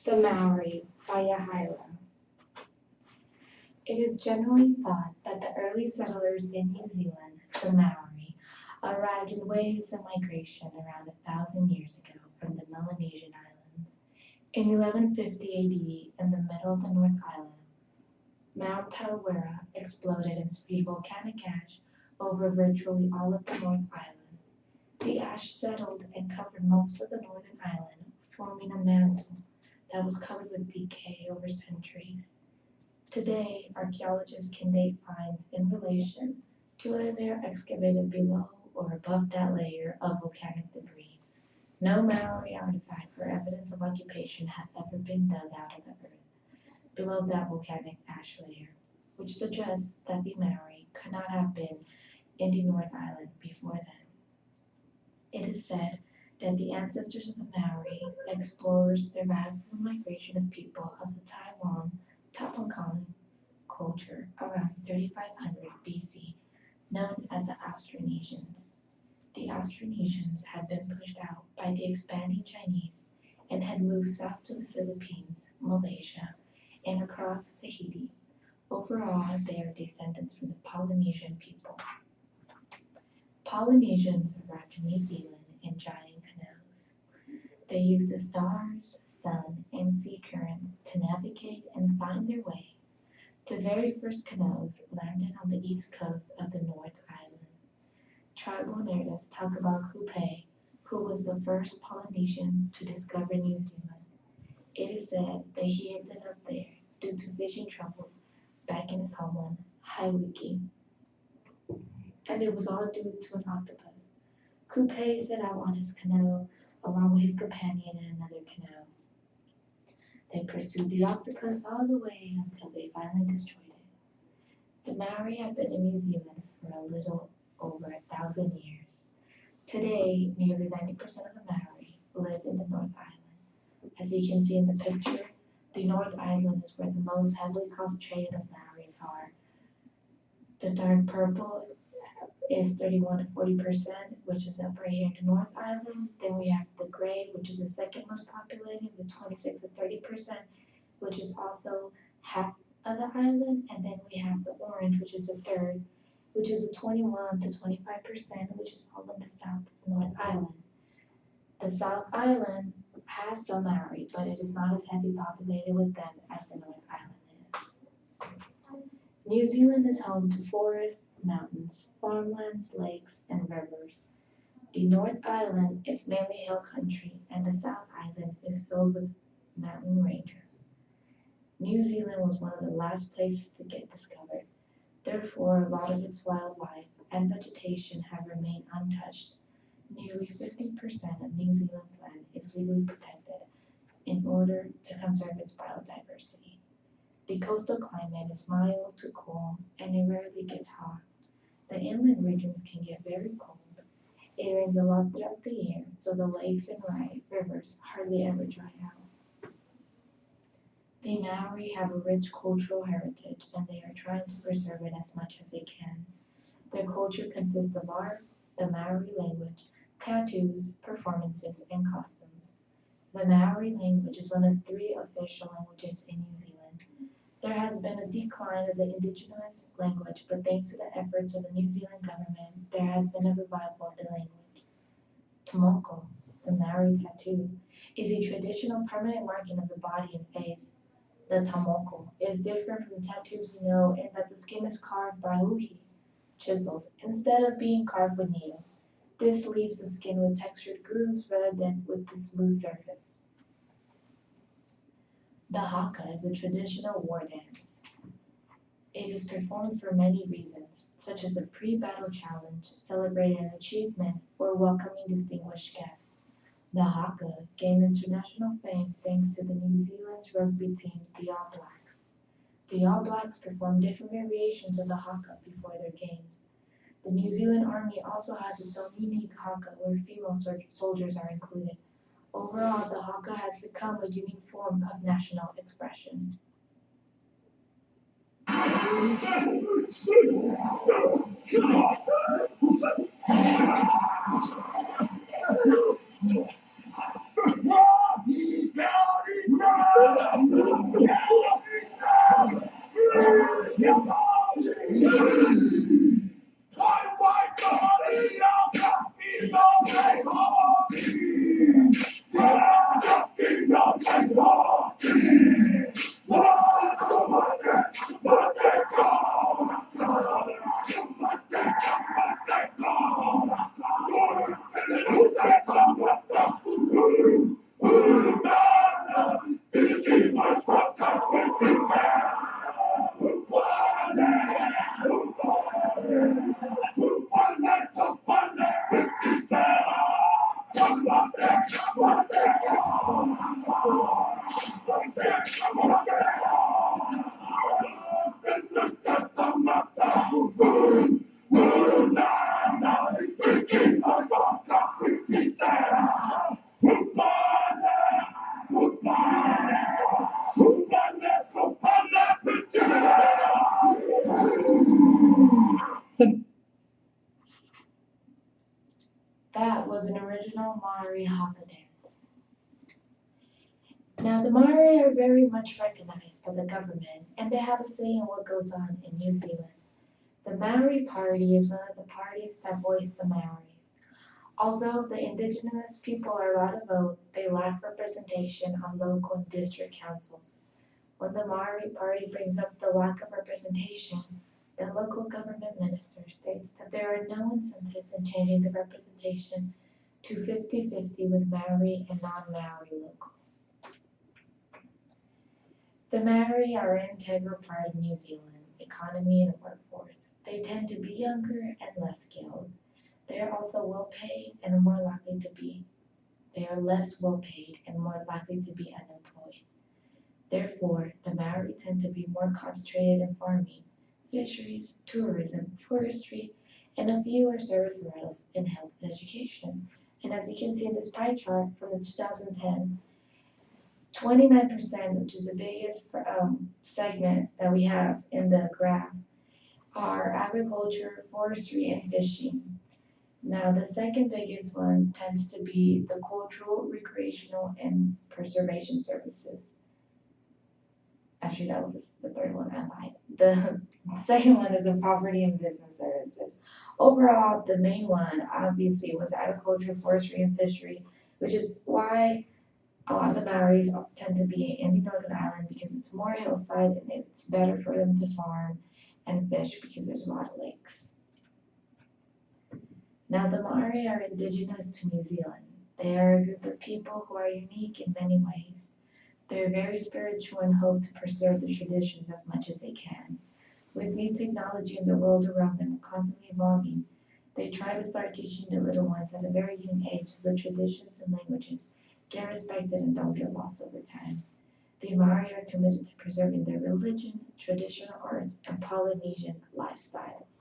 The Maori by Yahaira. It is generally thought that the early settlers in New Zealand, the Maori, arrived in waves of migration around 1,000 years ago from the Melanesian Islands. In 1150 AD, in the middle of the North Island, Mount Tarawera exploded and spewed volcanic ash over virtually all of the North Island. The ash settled and covered most of the northern island, forming a mantle that was covered with decay over centuries. Today, archaeologists can date finds in relation to whether they are excavated below or above that layer of volcanic debris. No Maori artifacts or evidence of occupation have ever been dug out of the earth below that volcanic ash layer, which suggests that the Maori could not have been in the North Island before then. It is said that the ancestors of the Maori explorers survived from the migration of people of the Taiwan Tapankaling culture around 3500 BC, known as the Austronesians. The Austronesians had been pushed out by the expanding Chinese and had moved south to the Philippines, Malaysia, and across to Tahiti. Overall, they are descendants from the Polynesian people. Polynesians arrived in New Zealand in giant canoes. They used the stars, sun, and sea currents to navigate and find their way. The very first canoes landed on the east coast of the North Island. Tribal narratives talk about Kupe, who was the first Polynesian to discover New Zealand. It is said that he ended up there due to fishing troubles back in his homeland, Hawaii, and it was all due to an octopus. Kupe set out on his canoe along with his companion in another canoe. They pursued the octopus all the way until they finally destroyed it. The Maori have been in New Zealand for a little over 1,000 years. Today, nearly 90% of the Maori live in the North Island. As you can see in the picture, the North Island is where the most heavily concentrated of Maoris are. The dark purple is 31 to 40%, which is up right here in the North Island. Then we have the gray, which is the second most populated, with 26 to 30%, which is also half of the island. And then we have the orange, which is a third, which is a 21 to 25%, which is all in the South to the North Island. The South Island has some Maori, but it is not as heavily populated with them as the North Island is. New Zealand is home to forests, mountains, farmlands, lakes, and rivers. The North Island is mainly hill country, and the South Island is filled with mountain ranges. New Zealand was one of the last places to get discovered. Therefore, a lot of its wildlife and vegetation have remained untouched. Nearly 50% of New Zealand's land is legally protected in order to conserve its biodiversity. The coastal climate is mild to cool, and it rarely gets hot. The inland regions can get very cold. It rains a lot throughout the year, so the lakes and rivers hardly ever dry out. The Maori have a rich cultural heritage, and they are trying to preserve it as much as they can. Their culture consists of art, the Maori language, tattoos, performances, and costumes. The Maori language is one of 3 official languages in New Zealand. There has been a decline of the indigenous language, but thanks to the efforts of the New Zealand government, there has been a revival of the language. Tomoko, the Maori tattoo, is a traditional permanent marking of the body and face. The tomoko is different from the tattoos we know in that the skin is carved by uhi, chisels, instead of being carved with needles. This leaves the skin with textured grooves rather than with the smooth surface. The haka is a traditional war dance. It is performed for many reasons, such as a pre-battle challenge, celebrating an achievement, or welcoming distinguished guests. The haka gained international fame thanks to the New Zealand's rugby team, the All Blacks. The All Blacks perform different variations of the haka before their games. The New Zealand Army also has its own unique haka where female soldiers are included. Overall, the haka has become a unique form of national expression. That was an original Maori haka dance. Now, the Maori are very much recognized by the government, and they have a say in what goes on in New Zealand. The Maori Party is one of the parties that voice the Maoris. Although the indigenous people are allowed to vote, they lack representation on local and district councils. When the Maori Party brings up the lack of representation, the local government minister states that there are no incentives in changing the representation to 50-50 with Maori and non-Maori locals. The Maori are an integral part of New Zealand economy and workforce. They tend to be younger and less skilled. They are also well paid and more likely to be. They are less well paid and more likely to be unemployed. Therefore, the Maori tend to be more concentrated in farming, fisheries, tourism, forestry, and a few are service roles in health and education. And as you can see in this pie chart from the 2010, 29%, which is the biggest segment that we have in the graph, are agriculture, forestry, and fishing. Now, the second biggest one tends to be the cultural, recreational, and preservation services. Actually, that was the third one, I lied. The second one is the property and business services. Overall, the main one, obviously, was agriculture, forestry, and fishery, which is why a lot of the Maoris tend to be in the Northern Island because it's more hillside and it's better for them to farm and fish because there's a lot of lakes. Now, the Maori are indigenous to New Zealand. They are a group of people who are unique in many ways. They are very spiritual and hope to preserve the traditions as much as they can. With new technology and the world around them constantly evolving, they try to start teaching the little ones at a very young age so the traditions and languages get respected and don't get lost over time. The Maori are committed to preserving their religion, traditional arts, and Polynesian lifestyles.